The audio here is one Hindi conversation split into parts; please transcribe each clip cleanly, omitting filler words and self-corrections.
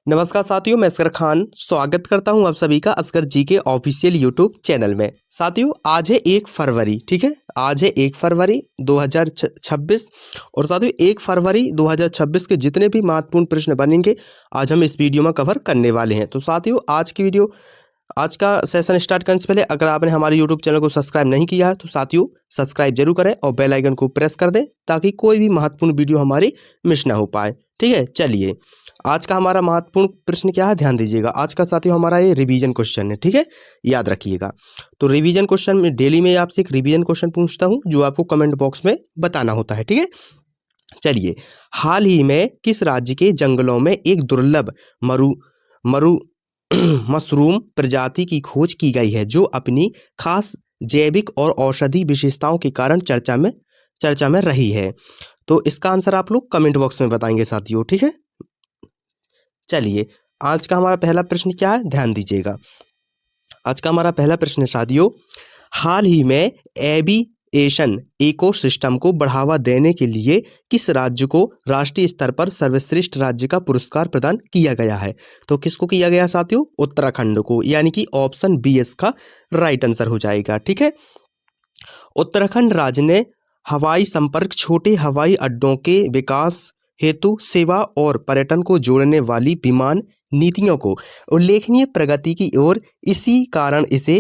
नमस्कार साथियों, मैं असगर खान स्वागत करता हूं आप सभी का असगर जी के ऑफिशियल यूट्यूब चैनल में। साथियों, आज है 1 फरवरी, ठीक है। आज है 1 फरवरी 2026 और साथियों 1 फरवरी 2026 के जितने भी महत्वपूर्ण प्रश्न बनेंगे आज हम इस वीडियो में कवर करने वाले हैं। तो साथियों, आज का सेशन स्टार्ट करने से पहले अगर आपने हमारे यूट्यूब चैनल को सब्सक्राइब नहीं किया है तो साथियों सब्सक्राइब जरूर करें और बेल आइकन को प्रेस कर दें ताकि कोई भी महत्वपूर्ण वीडियो हमारी मिस ना हो पाए, ठीक है। चलिए, आज का हमारा महत्वपूर्ण प्रश्न क्या है, ध्यान दीजिएगा। आज का साथियों हमारा ये रिवीजन क्वेश्चन है, ठीक है, याद रखिएगा। तो रिवीजन क्वेश्चन में डेली में आपसे एक रिवीजन क्वेश्चन पूछता हूँ जो आपको कमेंट बॉक्स में बताना होता है, ठीक है। चलिए, हाल ही में किस राज्य के जंगलों में एक दुर्लभ मरु मशरूम प्रजाति की खोज की गई है जो अपनी खास जैविक और औषधि विशेषताओं के कारण चर्चा में रही है। तो इसका आंसर आप लोग कमेंट बॉक्स में बताएंगे साथियों, ठीक है। चलिए, आज का हमारा पहला प्रश्न क्या है, ध्यान दीजिएगा। आज का हमारा पहला प्रश्न है साथियों, हाल ही में एविएशन इकोसिस्टम को बढ़ावा देने के लिए किस राज्य को राष्ट्रीय स्तर पर सर्वश्रेष्ठ राज्य का पुरस्कार प्रदान किया गया है? तो किसको किया गया साथियों? उत्तराखंड को, यानी कि ऑप्शन बी इसका राइट आंसर हो जाएगा, ठीक है। उत्तराखंड राज्य ने हवाई संपर्क, छोटे हवाई अड्डों के विकास हेतु सेवा और पर्यटन को जोड़ने वाली विमान नीतियों को उल्लेखनीय प्रगति की ओर, इसी कारण इसे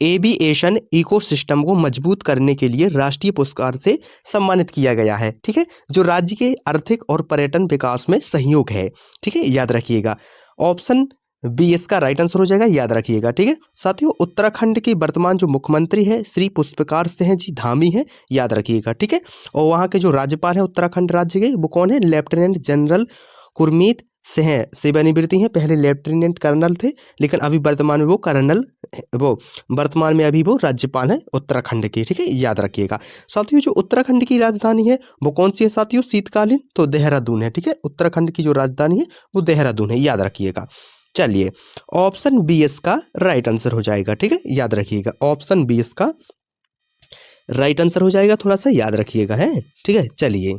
एविएशन इकोसिस्टम को मजबूत करने के लिए राष्ट्रीय पुरस्कार से सम्मानित किया गया है, ठीक है, जो राज्य के आर्थिक और पर्यटन विकास में सहयोग है, ठीक है, याद रखिएगा। ऑप्शन बी इसका राइट आंसर हो जाएगा, याद रखिएगा, ठीक है। साथियों, उत्तराखंड के वर्तमान जो मुख्यमंत्री है श्री पुष्पकार सिंह जी धामी हैं, याद रखिएगा, ठीक है। और वहाँ के जो राज्यपाल हैं उत्तराखंड राज्य के, वो कौन है? लेफ्टिनेंट जनरल गुरमीत सिंह सेवानिवृत्ति हैं। पहले लेफ्टिनेंट कर्नल थे लेकिन अभी वर्तमान में वो राज्यपाल हैं उत्तराखंड के, ठीक है, याद रखिएगा। साथियों, जो उत्तराखंड की राजधानी है वो कौन सी है साथियों? शीतकालीन, तो देहरादून है, ठीक है। उत्तराखंड की जो राजधानी है वो देहरादून है, याद रखिएगा। चलिए, ऑप्शन बी इसका राइट आंसर हो जाएगा, ठीक है, याद रखिएगा। ऑप्शन बी इसका राइट आंसर हो जाएगा, थोड़ा सा याद रखिएगा, है, ठीक है। चलिए,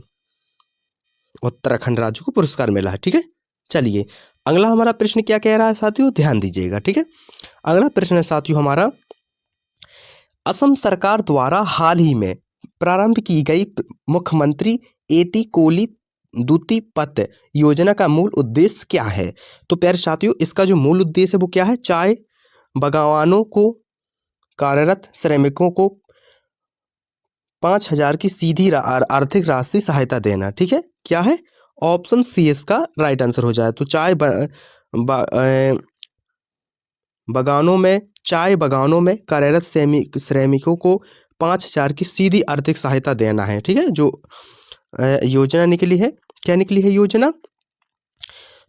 उत्तराखंड राज्य को पुरस्कार मिला है, ठीक है। चलिए, अगला हमारा प्रश्न क्या कह रहा है साथियों, ध्यान दीजिएगा, ठीक है। अगला प्रश्न है साथियों हमारा, असम सरकार द्वारा हाल ही में प्रारंभ की गई मुख्यमंत्री एती कोली दूती पथ योजना का मूल उद्देश्य क्या है? तो प्यारे साथियों, इसका जो मूल उद्देश्य है वो क्या है? चाय बागवानों को कार्यरत श्रमिकों को 5,000 की सीधी आर्थिक राशि सहायता देना, ठीक है। क्या है? ऑप्शन सी इसका राइट आंसर हो जाए। तो चाय बागानों में कार्यरत श्रमिकों को 5,000 की सीधी आर्थिक सहायता देना है, ठीक है। जो योजना निकली है, क्या निकली है योजना?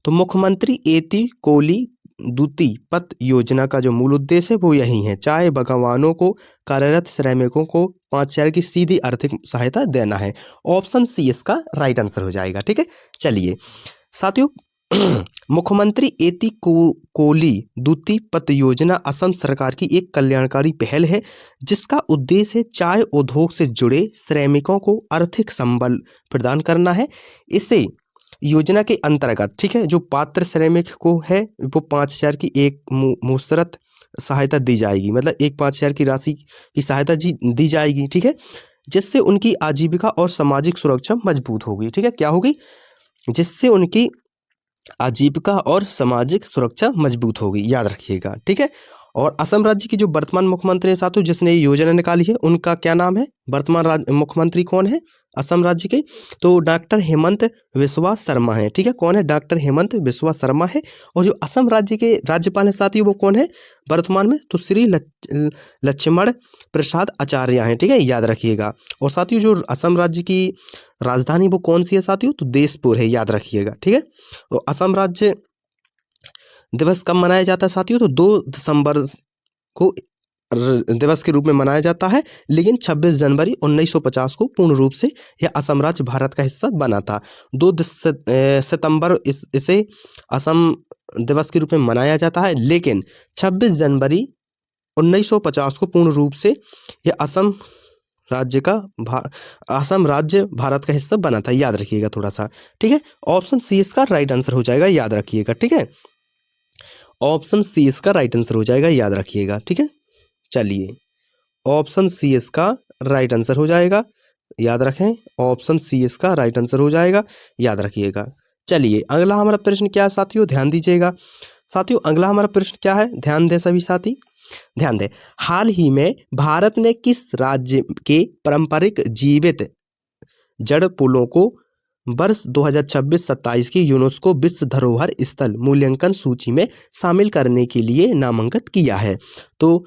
तो मुख्यमंत्री एती कोली दूती पथ योजना का जो मूल उद्देश्य है वो यही है, चाय बागवानों को कार्यरत श्रमिकों को 5,000 की सीधी आर्थिक सहायता देना है। ऑप्शन सी इसका राइट आंसर हो जाएगा, ठीक है। चलिए साथियों, मुख्यमंत्री एती कोली दूती पथ योजना असम सरकार की एक कल्याणकारी पहल है जिसका उद्देश्य चाय उद्योग से जुड़े श्रमिकों को आर्थिक संबल प्रदान करना है। इसे योजना के अंतर्गत, ठीक है, जो पात्र श्रमिक को है वो 5,000 की एक मुशर्रत सहायता दी जाएगी, मतलब एक 5,000 की राशि की सहायता दी जाएगी, ठीक है, जिससे उनकी आजीविका और सामाजिक सुरक्षा मजबूत होगी, ठीक है। क्या होगी? जिससे उनकी आजीविका और सामाजिक सुरक्षा मजबूत होगी, याद रखिएगा, ठीक है। और असम राज्य की जो वर्तमान मुख्यमंत्री है साथियों जिसने ये योजना निकाली है उनका क्या नाम है? वर्तमान मुख्यमंत्री कौन है असम राज्य के? तो डॉक्टर हेमंत बिस्वा शर्मा है, ठीक है। कौन है? डॉक्टर हेमंत बिस्वा शर्मा है। और जो असम राज्य के राज्यपाल है साथियों वो कौन है वर्तमान में? तो श्री लक्ष्मण प्रसाद आचार्य हैं, ठीक है, याद रखिएगा। और साथियों, जो असम राज्य की राजधानी वो कौन सी है साथियों? तो देशपुर है, याद रखिएगा, ठीक है। तो असम राज्य दिवस कब मनाया जाता है साथियों? तो 2 दिसंबर को दिवस के रूप में मनाया जाता है, लेकिन 26 जनवरी 1950 को पूर्ण रूप से यह असम राज्य भारत का हिस्सा बना था। 2 सितंबर इसे असम दिवस के रूप में मनाया जाता है, लेकिन 26 जनवरी 1950 को पूर्ण रूप से यह असम राज्य का असम राज्य भारत का हिस्सा बना था, याद रखिएगा थोड़ा सा, ठीक है। ऑप्शन सी इसका राइट आंसर हो जाएगा, याद रखिएगा, ठीक है। ऑप्शन सी इसका राइट आंसर हो जाएगा, याद रखिएगा, ठीक है। चलिए, ऑप्शन सी इसका राइट आंसर हो जाएगा, याद रखें, ऑप्शन सी इसका राइट आंसर हो जाएगा, याद रखिएगा। चलिए, अगला हमारा प्रश्न क्या है साथियों, ध्यान दीजिएगा साथियों। अगला हमारा प्रश्न क्या है, ध्यान दें सभी साथी, ध्यान दें। हाल ही में भारत ने किस राज्य के पारंपरिक जीवित जड़ पुलों को वर्ष 2026-27 की यूनेस्को विश्व धरोहर स्थल मूल्यांकन सूची में शामिल करने के लिए नामांकित किया है? तो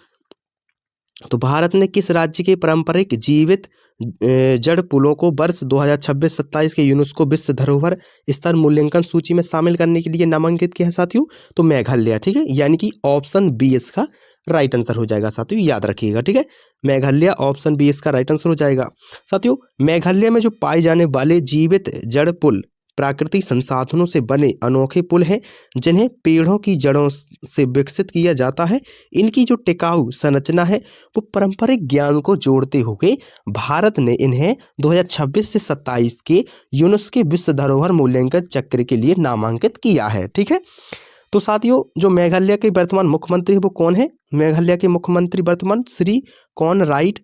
भारत ने किस राज्य के पारंपरिक जीवित जड़ पुलों को वर्ष 2026-27 के यूनेस्को विश्व धरोहर स्थल मूल्यांकन सूची में शामिल करने के लिए नामांकित किया है साथियों? तो मेघालय, ठीक है, यानी कि ऑप्शन बी इसका राइट आंसर हो जाएगा साथियों, याद रखिएगा, ठीक है। मेघालय, ऑप्शन बी इसका राइट आंसर हो जाएगा साथियों। मेघालय में जो पाए जाने वाले जीवित जड़ पुल प्राकृतिक संसाधनों से बने अनोखे पुल हैं, जिन्हें पेड़ों की जड़ों से विकसित किया जाता है। इनकी जो टिकाऊ संरचना है वो पारंपरिक ज्ञान को जोड़ते हुए भारत ने इन्हें 2026 से 27 के यूनेस्को विश्व धरोहर मूल्यांकन चक्र के लिए नामांकित किया है, ठीक है। तो साथियों, जो मेघालय के वर्तमान मुख्यमंत्री है वो कौन है? मेघालय के मुख्यमंत्री वर्तमान श्री कॉनराड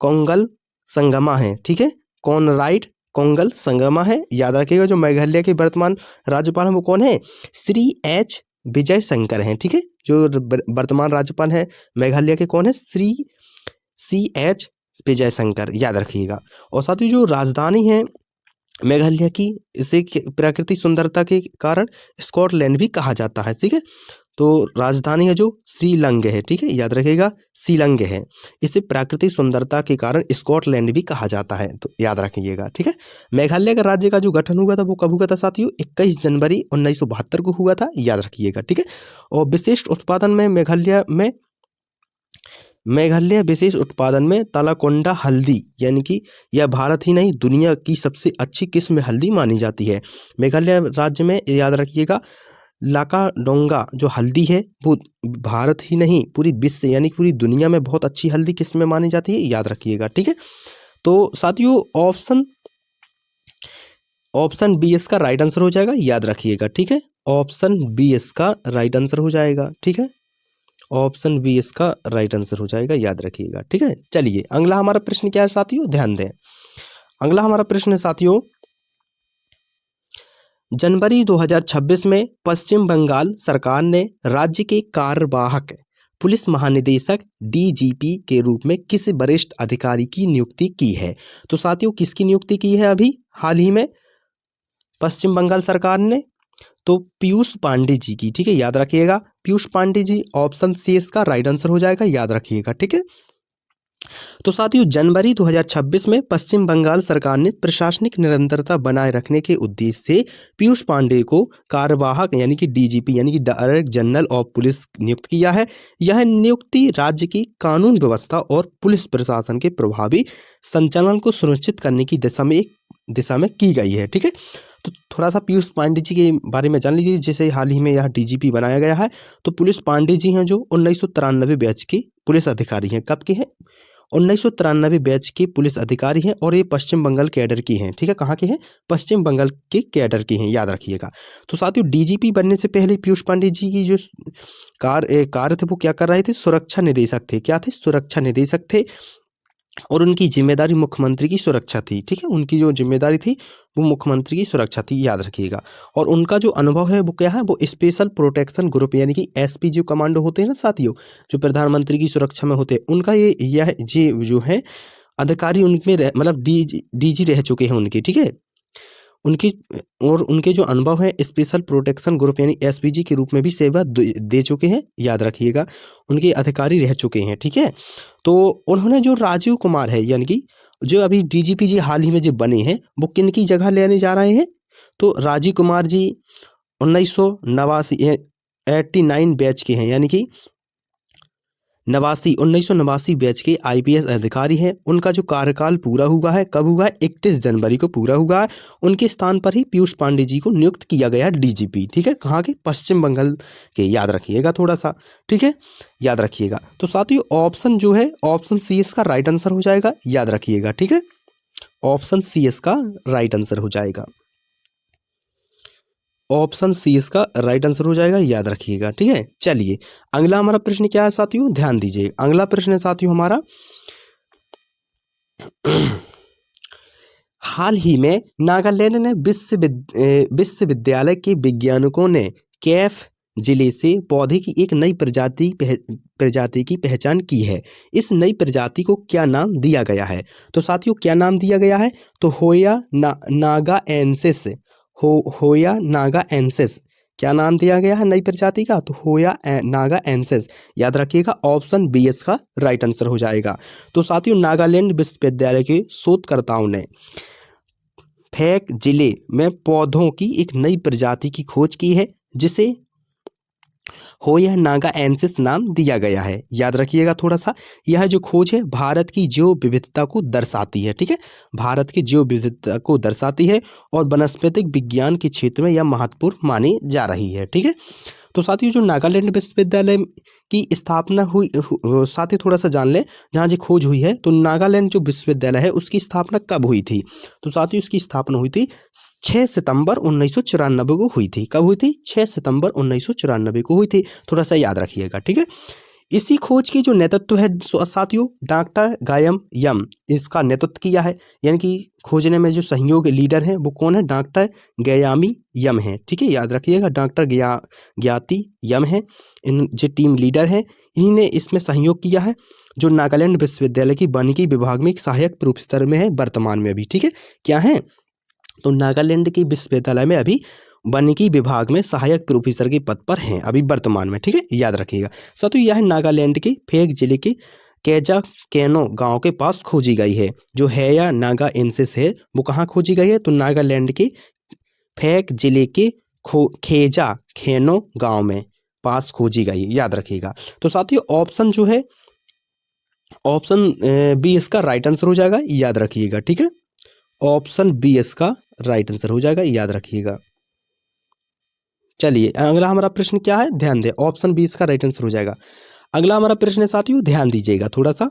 कोंगल संगमा है, ठीक है, कॉनराड कोंगल संगमा है, याद रखिएगा। जो मेघालय के वर्तमान राज्यपाल हैं वो कौन है? श्री एच विजय शंकर हैं, ठीक है। जो वर्तमान राज्यपाल हैं मेघालय के कौन है? सी एच विजय शंकर, याद रखिएगा। और साथियों, जो राजधानी है मेघालय की, इसे प्राकृतिक सुंदरता के कारण स्कॉटलैंड भी कहा जाता है, ठीक है। तो राजधानी है जो शिलांग है, ठीक है, याद रखिएगा, शिलांग है। इसे प्राकृतिक सुंदरता के कारण स्कॉटलैंड भी कहा जाता है, तो याद रखिएगा, ठीक है। मेघालय का राज्य का जो गठन हुआ था वो कब हुआ था साथियों? 21 जनवरी 1972 को हुआ था, याद रखिएगा, ठीक है। और विशिष्ट उत्पादन में मेघालय विशेष उत्पादन में तालाकोंडा हल्दी, यानी कि यह भारत ही नहीं दुनिया की सबसे अच्छी किस्म हल्दी मानी जाती है। मेघालय राज्य में, याद रखिएगा, लाकाडोंगा जो हल्दी है वो भारत ही नहीं पूरी विश्व यानी पूरी दुनिया में बहुत अच्छी हल्दी किस्म में मानी जाती है, याद रखिएगा, ठीक है। तो साथियों, ऑप्शन बी इसका राइट आंसर हो जाएगा, याद रखिएगा, ठीक है। ऑप्शन बी इसका राइट आंसर हो जाएगा, ठीक है। ऑप्शन बी इसका राइट आंसर हो जाएगा, याद रखिएगा, ठीक है। चलिए, अगला हमारा प्रश्न क्या है साथियों, ध्यान दें। अगला हमारा प्रश्न है साथियों, जनवरी 2026 में पश्चिम बंगाल सरकार ने राज्य के कार्यवाहक पुलिस महानिदेशक डीजीपी के रूप में किस वरिष्ठ अधिकारी की नियुक्ति की है? तो साथियों, किसकी नियुक्ति की है अभी हाल ही में पश्चिम बंगाल सरकार ने? तो पीयूष पांडे जी की, ठीक है, याद रखिएगा, पीयूष पांडे जी, ऑप्शन सी इसका राइट आंसर हो जाएगा, याद रखिएगा, ठीक है। तो साथियों, जनवरी 2026 में पश्चिम बंगाल सरकार ने प्रशासनिक निरंतरता बनाए रखने के उद्देश्य से पीयूष पांडे को कार्यवाहक यानी कि डीजीपी यानी कि डायरेक्टर जनरल ऑफ पुलिस नियुक्त किया है। यह नियुक्ति राज्य की कानून व्यवस्था और पुलिस प्रशासन के प्रभावी संचालन को सुनिश्चित करने की दिशा में की गई है, ठीक है। तो थोड़ा सा पीयूष पांडे जी के बारे में जान लीजिए, जिसे हाल ही में यह डीजीपी बनाया गया है। तो पीयूष पांडे जी हैं जो 1993 बैच के पुलिस अधिकारी हैं। कब के हैं? 1993 बैच के पुलिस अधिकारी हैं और ये पश्चिम बंगाल कैडर की हैं, ठीक है। कहाँ के हैं? पश्चिम बंगाल के कैडर के हैं, याद रखिएगा। तो साथियों, डीजीपी बनने से पहले पीयूष पांडे जी की जो कार्य थे वो क्या कर रहे थे? सुरक्षा निदेशक थे। क्या थे? सुरक्षा निदेशक थे। और उनकी जिम्मेदारी मुख्यमंत्री की सुरक्षा थी, ठीक है। उनकी जो जिम्मेदारी थी वो मुख्यमंत्री की सुरक्षा थी, याद रखिएगा। और उनका जो अनुभव है वो क्या है? वो स्पेशल प्रोटेक्शन ग्रुप यानी कि एसपी जो कमांडो होते हैं ना साथियों, जो प्रधानमंत्री की सुरक्षा में होते हैं, उनका यह जो है अधिकारी उनमें मतलब डीजी रह चुके हैं उनके, ठीक है। उनके जो अनुभव है स्पेशल प्रोटेक्शन ग्रुप यानी एसपीजी के रूप में भी सेवा दे चुके हैं, याद रखिएगा। उनके अधिकारी रह चुके हैं, ठीक है। तो उन्होंने जो राजीव कुमार है यानी कि जो अभी डीजीपी जी हाल ही में जो बने हैं वो किन की जगह लेने जा रहे हैं? तो राजीव कुमार जी 1989 बैच के हैं, यानी कि 1989 बैच के IPS अधिकारी हैं। उनका जो कार्यकाल पूरा हुआ है, कब हुआ है? 31 जनवरी को पूरा हुआ है। उनके स्थान पर ही पीयूष पांडे जी को नियुक्त किया गया DGP। ठीक है, कहाँ के? पश्चिम बंगाल के। याद रखिएगा थोड़ा सा, ठीक है, याद रखिएगा। तो साथियों ऑप्शन जो है, ऑप्शन सी इसका राइट आंसर हो जाएगा, याद रखिएगा। ठीक है, ऑप्शन सी इसका राइट आंसर हो जाएगा, ऑप्शन सी इसका राइट आंसर हो जाएगा, याद रखिएगा। ठीक है, चलिए अगला हमारा प्रश्न क्या है साथियों, ध्यान दीजिए। अगला प्रश्न है साथियों हमारा, हाल ही में नागालैंड ने विश्वविद्यालय के वैज्ञानिकों ने कैफ जिले से पौधे की एक नई प्रजाति की पहचान की है। इस नई प्रजाति को क्या नाम दिया गया है? तो साथियों क्या नाम दिया गया है? तो होया नागाएंसिस, होया नागाएंसिस क्या नाम दिया गया है नई प्रजाति का? तो होया नागाएंसिस। याद रखिएगा, ऑप्शन बी इसका राइट आंसर हो जाएगा। तो साथियों नागालैंड विश्वविद्यालय के शोधकर्ताओं ने फेक जिले में पौधों की एक नई प्रजाति की खोज की है, जिसे होया नागाएंसिस नाम दिया गया है। याद रखिएगा थोड़ा सा, यह जो खोज है भारत की जैव विविधता को दर्शाती है। ठीक है, भारत की जैव विविधता को दर्शाती है और वनस्पतिक विज्ञान के क्षेत्र में यह महत्वपूर्ण मानी जा रही है। ठीक है, तो साथियों जो नागालैंड विश्वविद्यालय की स्थापना हुई, साथ ही थोड़ा सा जान लें, जहाँ जो खोज हुई है, तो नागालैंड जो विश्वविद्यालय है उसकी स्थापना कब हुई थी? तो साथियों उसकी स्थापना हुई थी 6 सितंबर 1994 को हुई थी। कब हुई थी? 6 सितंबर 1994 को हुई थी। थोड़ा सा याद रखिएगा। ठीक है, इसी खोज की जो नेतृत्व है साथियों डॉक्टर गायम यम इसका नेतृत्व किया है, यानी कि खोजने में जो सहयोग लीडर हैं वो कौन है? डॉक्टर गयामी यम है। ठीक है, याद रखिएगा, डॉक्टर ज्ञाति यम है, इन जो टीम लीडर हैं, इन्हीं ने इसमें सहयोग किया है, जो नागालैंड विश्वविद्यालय की वानिकी विभाग में एक सहायक प्रोफेसर में है वर्तमान में अभी। ठीक है, क्या है? तो नागालैंड की विश्वविद्यालय में अभी वानिकी विभाग में सहायक प्रोफेसर के पद पर हैं अभी वर्तमान में। ठीक है, याद रखिएगा। साथियों यह नागालैंड के फेक जिले के कैजा कैनो गांव के पास खोजी गई है। जो है या नागाएंसिस है वो कहाँ खोजी गई है? तो नागालैंड के फेक जिले के खेजा खेनो गांव में पास खोजी गई, याद रखिएगा। तो साथियों ऑप्शन जो है, ऑप्शन बी इसका राइट आंसर हो जाएगा, याद रखिएगा। ठीक है, ऑप्शन बी इसका राइट आंसर हो जाएगा, याद रखिएगा। चलिए अगला हमारा प्रश्न क्या है, ध्यान दें, ऑप्शन बी इसका राइट आंसर हो जाएगा। अगला हमारा प्रश्न है साथियों, ध्यान दीजिएगा थोड़ा सा।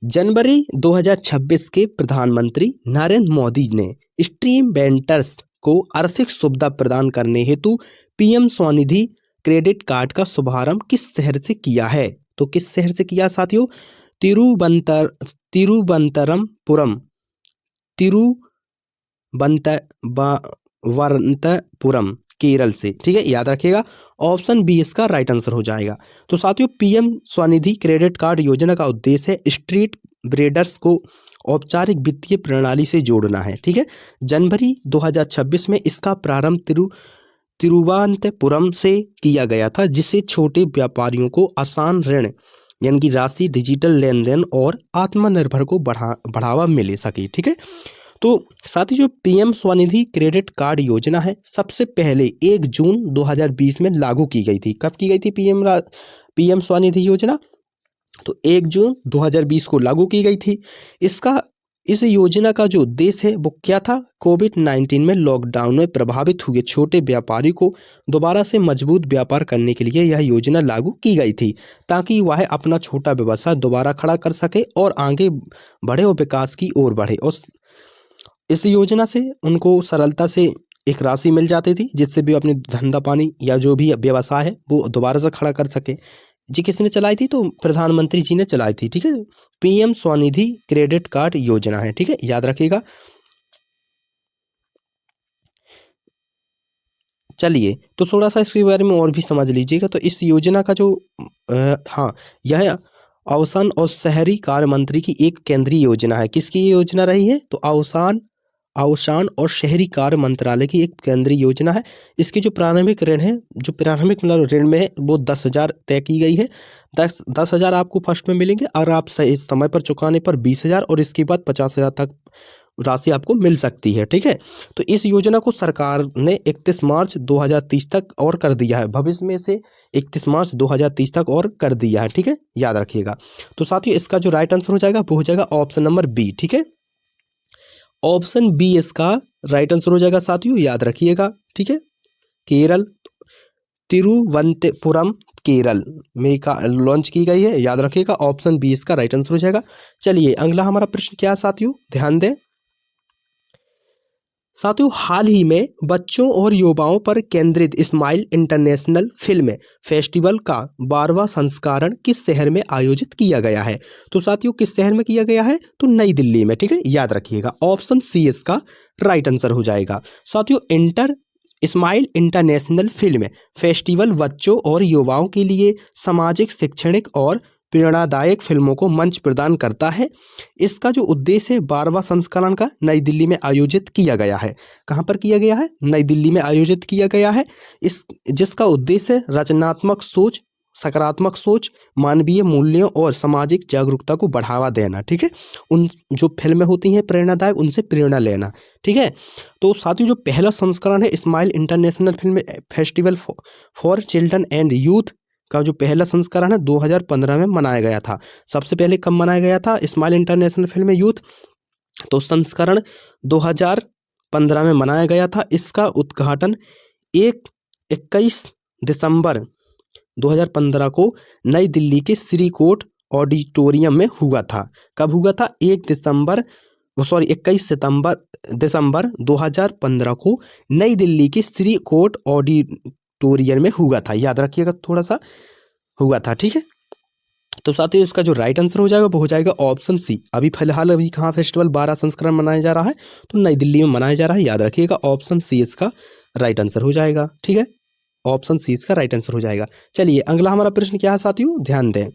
जनवरी 2026 के प्रधानमंत्री नरेंद्र मोदी ने स्ट्रीम वेंडर्स को आर्थिक सुविधा प्रदान करने हेतु PM स्वनिधि क्रेडिट कार्ड का शुभारंभ किस शहर से किया है? तो किस शहर से किया साथियों? तिरुवनंतपुरम केरल से। ठीक है, याद रखिएगा, ऑप्शन बी इसका राइट आंसर हो जाएगा। तो साथियों PM स्वनिधि क्रेडिट कार्ड योजना का उद्देश्य है स्ट्रीट वेंडर्स को औपचारिक वित्तीय प्रणाली से जोड़ना है। ठीक है, जनवरी 2026 में इसका प्रारंभ तिरुवनंतपुरम से किया गया था, जिससे छोटे व्यापारियों को आसान ऋण यानी कि राशि, डिजिटल लेन देन और आत्मनिर्भर को बढ़ावा मिल सके। ठीक है, तो साथ ही जो PM स्वनिधि क्रेडिट कार्ड योजना है सबसे पहले 1 जून 2020 में लागू की गई थी। कब की गई थी PM स्वनिधि योजना? तो 1 जून 2020 को लागू की गई थी। इस योजना का जो उद्देश्य है वो क्या था? कोविड-19 में लॉकडाउन में प्रभावित हुए छोटे व्यापारी को दोबारा से मजबूत व्यापार करने के लिए यह योजना लागू की गई थी, ताकि वह अपना छोटा व्यवसाय दोबारा खड़ा कर सके और आगे बढ़े और विकास की ओर बढ़े। और इस योजना से उनको सरलता से एक राशि मिल जाती थी, जिससे भी अपने धंधा पानी या जो भी व्यवसाय है वो दोबारा से खड़ा कर सके। जी किसने चलाई थी? तो प्रधानमंत्री जी ने चलाई थी। ठीक है, PM स्वनिधि क्रेडिट कार्ड योजना है। ठीक है, याद रखिएगा। चलिए तो थोड़ा सा इसके बारे में और भी समझ लीजिएगा। तो इस योजना का जो यह आवासन और शहरी कार्य मंत्री की एक केंद्रीय योजना है। किसकी योजना रही है? तो आवासन और शहरी कार्य मंत्रालय की एक केंद्रीय योजना है। इसकी जो प्रारंभिक ऋण है, जो प्रारंभिक मतलब ऋण में है वो 10,000 तय की गई है। 10,000 आपको फर्स्ट में मिलेंगे और आप सही समय पर चुकाने पर 20,000 और इसके बाद 50,000 तक राशि आपको मिल सकती है। ठीक है, तो इस योजना को सरकार ने 31 मार्च 2030 तक और कर दिया है, भविष्य में से 31 मार्च 2030 तक और कर दिया है। ठीक है, याद रखिएगा। तो साथियों इसका जो राइट आंसर हो जाएगा वो हो जाएगा ऑप्शन नंबर बी। ठीक है, ऑप्शन बी इसका राइट आंसर हो जाएगा साथियों, याद रखिएगा। ठीक है, केरल, तिरुवनंतपुरम केरल में का लॉन्च की गई है, याद रखिएगा। ऑप्शन बी इसका राइट आंसर हो जाएगा। चलिए अगला हमारा प्रश्न क्या है साथियों, ध्यान दें साथियों। हाल ही में बच्चों और युवाओं पर केंद्रित स्माइल इंटरनेशनल फिल्म फेस्टिवल का 12वां संस्करण किस शहर में आयोजित किया गया है? तो साथियों किस शहर में किया गया है? तो नई दिल्ली में। ठीक है, याद रखिएगा। ऑप्शन सी इसका राइट आंसर हो जाएगा साथियों। स्माइल इंटरनेशनल फिल्म फेस्टिवल बच्चों और युवाओं के लिए सामाजिक, शैक्षणिक और प्रेरणादायक फिल्मों को मंच प्रदान करता है। इसका जो उद्देश्य है 12वां संस्करण का नई दिल्ली में आयोजित किया गया है। कहाँ पर किया गया है? नई दिल्ली में आयोजित किया गया है। जिसका उद्देश्य रचनात्मक सोच, सकारात्मक सोच, मानवीय मूल्यों और सामाजिक जागरूकता को बढ़ावा देना। ठीक है, उन जो फिल्में होती हैं प्रेरणादायक, उनसे प्रेरणा लेना। ठीक है, तो साथियों जो पहला संस्करण है smile international film festival for children and youth का जो पहला संस्करण है 2015 में मनाया गया था। सबसे पहले कब मनाया गया था स्माइल इंटरनेशनल फिल्म यूथ? तो संस्करण 2015 में मनाया गया था। इसका उद्घाटन 21 दिसंबर 2015 को नई दिल्ली के श्री कोट ऑडिटोरियम में हुआ था। कब हुआ था? 21 दिसंबर 2015 को नई दिल्ली के श्री कोट ऑडिटोरियम में हुआ था। याद रखिएगा, थोड़ा सा हुआ था। ठीक है, तो साथियों इसका जो राइट आंसर हो जाएगा वो हो जाएगा ऑप्शन सी। अभी फिलहाल अभी कहाँ फेस्टिवल 12 संस्करण मनाया जा रहा है? तो नई दिल्ली में मनाया जा रहा है। याद रखिएगा, ऑप्शन सी इसका राइट आंसर हो जाएगा। ठीक है, ऑप्शन सी इसका राइट आंसर हो जाएगा। चलिए अगला हमारा प्रश्न क्या है साथियों, ध्यान दें।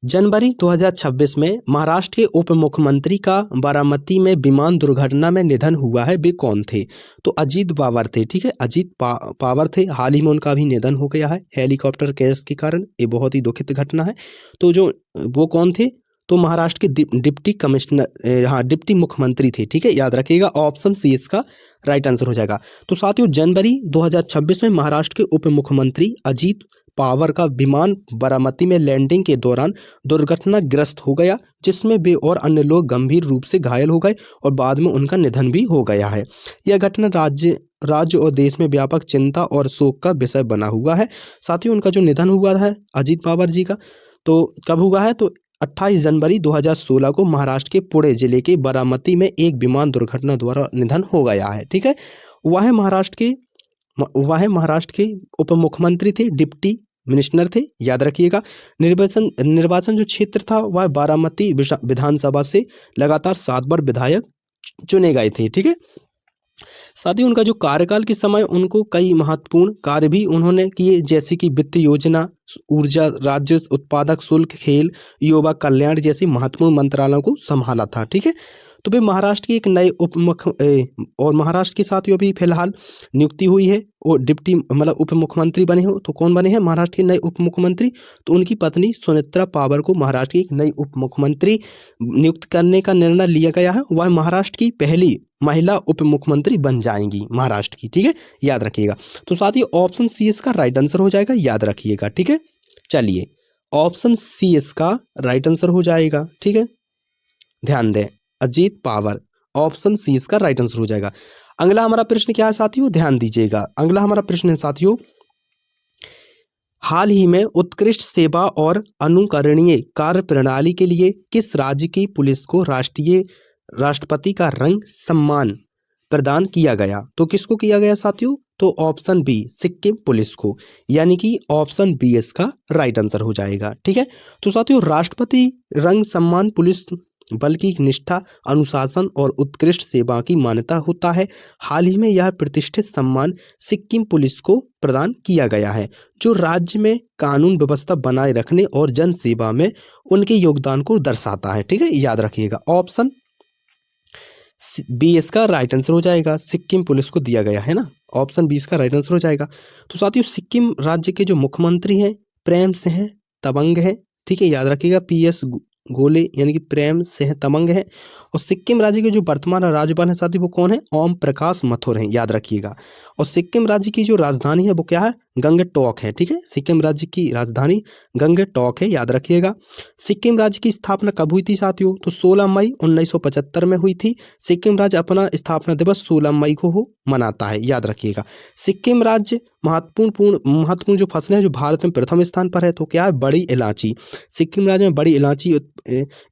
जनवरी 2026 में महाराष्ट्र के उप मुख्यमंत्री का बारामती में विमान दुर्घटना में निधन हुआ है, वे कौन थे? तो अजीत पवार थे। ठीक है, अजीत पवार थे। हाल ही में उनका भी निधन हो गया है हेलीकॉप्टर क्रैश के कारण। ये बहुत ही दुखित घटना है। तो जो वो कौन थे? तो महाराष्ट्र के डिप्टी कमिश्नर, हाँ डिप्टी मुख्यमंत्री थे। ठीक है, याद रखिएगा, ऑप्शन सी इसका राइट आंसर हो जाएगा। तो साथियों जनवरी 2026 में महाराष्ट्र के उप मुख्यमंत्री अजीत पवार का विमान बारामती में लैंडिंग के दौरान दुर्घटनाग्रस्त हो गया, जिसमें वे और अन्य लोग गंभीर रूप से घायल हो गए और बाद में उनका निधन भी हो गया है। यह घटना राज्य और देश में व्यापक चिंता और शोक का विषय बना हुआ है। साथियों उनका जो निधन हुआ है अजीत पवार जी का, तो कब हुआ है? तो 28 जनवरी 2016 को महाराष्ट्र के पुणे जिले के बारामती में एक विमान दुर्घटना द्वारा निधन हो गया है। ठीक है, वह महाराष्ट्र के उप मुख्यमंत्री थे, डिप्टी मिनिस्टर थे। याद रखिएगा, निर्वाचन जो क्षेत्र था वह बारामती विधानसभा से लगातार 7 बार विधायक चुने गए थे। ठीक है, साथ ही उनका जो कार्यकाल के समय उनको कई महत्वपूर्ण कार्य भी उन्होंने किए, जैसे कि वित्त योजना, ऊर्जा, राज्य उत्पादक शुल्क, खेल, युवा कल्याण जैसी महत्वपूर्ण मंत्रालयों को संभाला था। ठीक है, तो वे महाराष्ट्र के एक नए और महाराष्ट्र के साथ अभी फिलहाल नियुक्ति हुई है और डिप्टी मतलब उप मुख्यमंत्री बने हो। तो कौन बने हैं महाराष्ट्र के नए उप मुख्यमंत्री? तो उनकी पत्नी सुनेत्रा पवार को महाराष्ट्र की एक नई उप मुख्यमंत्री नियुक्त करने का निर्णय लिया गया है। वह महाराष्ट्र की पहली महिला उप मुख्यमंत्री बन जाएंगी महाराष्ट्र की। ठीक है, याद रखिएगा। तो साथ ही ऑप्शन सी इसका राइट आंसर हो जाएगा, याद रखिएगा। ठीक है, चलिए ऑप्शन सी इसका राइट आंसर हो जाएगा। ठीक है, ध्यान दें, अजीत पवार, ऑप्शन सी इसका राइट आंसर हो जाएगा। अगला हमारा प्रश्न क्या है साथियों, ध्यान दीजिएगा। अगला हमारा प्रश्न है साथियों, हाल ही में उत्कृष्ट सेवा और अनुकरणीय कार्य प्रणाली के लिए किस राज्य की पुलिस को राष्ट्रपति का रंग सम्मान प्रदान किया गया? तो किसको किया गया साथियों? तो ऑप्शन बी सिक्किम पुलिस को, यानी कि ऑप्शन बी इसका राइट आंसर हो जाएगा। ठीक है, तो साथियों राष्ट्रपति रंग सम्मान पुलिस बल की निष्ठा, अनुशासन और उत्कृष्ट सेवा की मान्यता होता है। हाल ही में यह प्रतिष्ठित सम्मान सिक्किम पुलिस को प्रदान किया गया है, जो राज्य में कानून व्यवस्था बनाए रखने और जन सेवा में उनके योगदान को दर्शाता है। ठीक है, याद रखिएगा, ऑप्शन बी इसका राइट आंसर हो जाएगा। सिक्किम पुलिस को दिया गया है ना, ऑप्शन बी इसका राइट आंसर हो जाएगा। तो साथियों सिक्किम राज्य के जो मुख्यमंत्री हैं प्रेम सिंह तबंग है। ठीक है, याद रखिएगा, PS गोले यानी कि प्रेम सिंह तमंग है। और सिक्किम राज्य के जो वर्तमान राज्यपाल हैं साथी वो कौन है? ओम प्रकाश मथुर हैं, याद रखिएगा। और सिक्किम राज्य की जो राजधानी है वो क्या है? गंगटोक है, ठीक है। सिक्किम राज्य की राजधानी गंगटोक है, याद रखिएगा। सिक्किम राज्य की स्थापना कब हुई थी साथियों? तो 16 मई 1975 में हुई थी। सिक्किम राज्य अपना स्थापना दिवस 16 मई को मनाता है, याद रखिएगा। सिक्किम राज्य महत्वपूर्ण जो फसलें हैं जो भारत में प्रथम स्थान पर है तो क्या है? बड़ी इलायची। सिक्किम राज्य में बड़ी इलायची,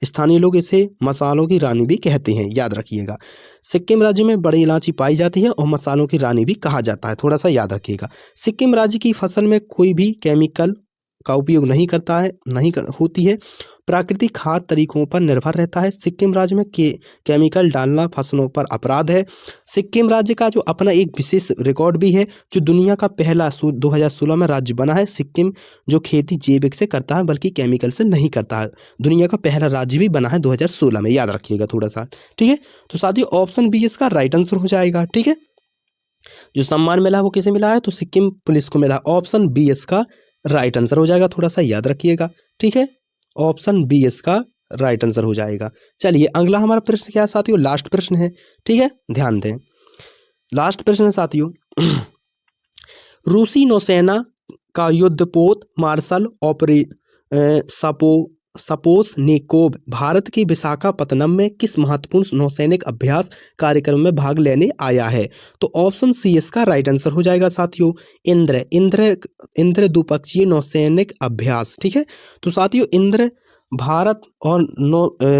स्थानीय लोग इसे मसालों की रानी भी कहते हैं, याद रखिएगा। सिक्किम राज्य में बड़ी इलायची पाई जाती है और मसालों की रानी भी कहा जाता है, थोड़ा सा याद रखिएगा। सिक्किम राज्य की फसल में कोई भी केमिकल का उपयोग नहीं होती है, प्राकृतिक खाद्य तरीकों पर निर्भर रहता है। सिक्किम राज्य में केमिकल डालना फसलों पर अपराध है। सिक्किम राज्य का जो अपना एक विशेष रिकॉर्ड भी है, जो दुनिया का पहला 2016 में राज्य बना है। सिक्किम जो खेती जैविक से करता है बल्कि केमिकल से नहीं करता है, दुनिया का पहला राज्य भी बना है 2016 में, याद रखिएगा थोड़ा सा, ठीक है। तो साथियों ऑप्शन बी इसका राइट आंसर हो जाएगा, ठीक है। जो सम्मान मिला वो किसे मिला है? तो सिक्किम पुलिस को मिला। ऑप्शन बी इसका राइट आंसर हो जाएगा, थोड़ा सा याद रखिएगा, ठीक है। ऑप्शन बी इसका राइट आंसर हो जाएगा। चलिए अगला हमारा प्रश्न क्या है साथियों? लास्ट प्रश्न है, ठीक है, ध्यान दें। लास्ट प्रश्न है साथियों, रूसी नौसेना का युद्धपोत मार्शल सपोसनिकोव भारत के विशाखापत्तनम में किस महत्वपूर्ण नौसैनिक अभ्यास कार्यक्रम में भाग लेने आया है? तो ऑप्शन सी इसका राइट आंसर हो जाएगा साथियों, इंद्र द्विपक्षीय नौसैनिक अभ्यास, ठीक है। तो साथियों इंद्र भारत और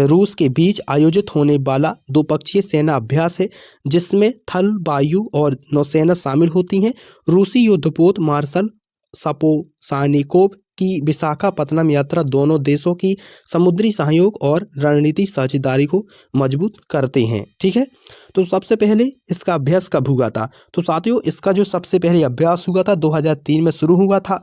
रूस के बीच आयोजित होने वाला द्विपक्षीय सेना अभ्यास है, जिसमें थल, वायु और नौसेना शामिल होती हैं। रूसी युद्धपोत मार्शल सपोसानिकोव की विशाखापत्तनम यात्रा दोनों देशों की समुद्री सहयोग और रणनीतिक साझेदारी को मजबूत करते हैं, ठीक है। तो सबसे पहले इसका अभ्यास कब हुआ था? तो साथियों इसका जो सबसे पहले अभ्यास हुआ था 2003 में शुरू हुआ था।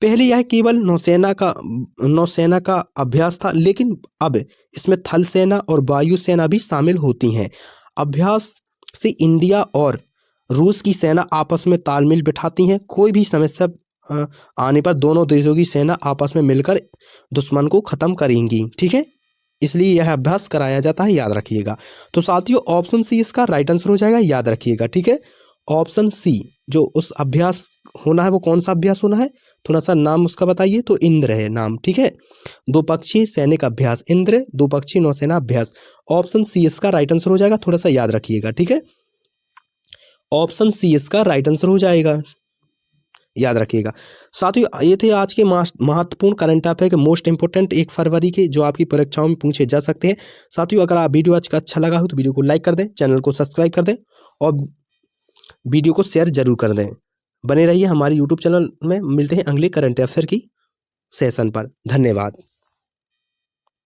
पहले यह केवल नौसेना का अभ्यास था, लेकिन अब इसमें थल सेना और वायु सेना भी शामिल होती हैं। अभ्यास से इंडिया और रूस की सेना आपस में तालमेल बिठाती हैं। कोई भी समस्या आने पर दोनों देशों की सेना आपस में मिलकर दुश्मन को खत्म करेंगी, ठीक है। इसलिए यह अभ्यास कराया जाता है, याद रखिएगा। तो साथियों ऑप्शन सी इसका राइट आंसर हो जाएगा, याद रखिएगा, ठीक है। ऑप्शन सी जो उस अभ्यास होना है वो कौन सा अभ्यास होना है? थोड़ा सा नाम उसका बताइए। तो इंद्र है नाम, ठीक है। द्विपक्षीय सैनिक अभ्यास, इंद्र द्विपक्षीय नौसेना अभ्यास। ऑप्शन सी इसका राइट आंसर हो जाएगा, थोड़ा सा याद रखिएगा, ठीक है। ऑप्शन सी इसका राइट आंसर हो जाएगा, याद रखिएगा। साथियों ये थे आज के महत्वपूर्ण करंट अफेयर के मोस्ट इंपोर्टेंट 1 फरवरी के, जो आपकी परीक्षाओं में पूछे जा सकते हैं। साथियों अगर आप वीडियो आज का अच्छा लगा हो तो वीडियो को लाइक कर दें, चैनल को सब्सक्राइब कर दें और वीडियो को शेयर जरूर कर दें। बने रहिए हमारे यूट्यूब चैनल में। मिलते हैं अगले करंट अफेयर की सेशन पर। धन्यवाद।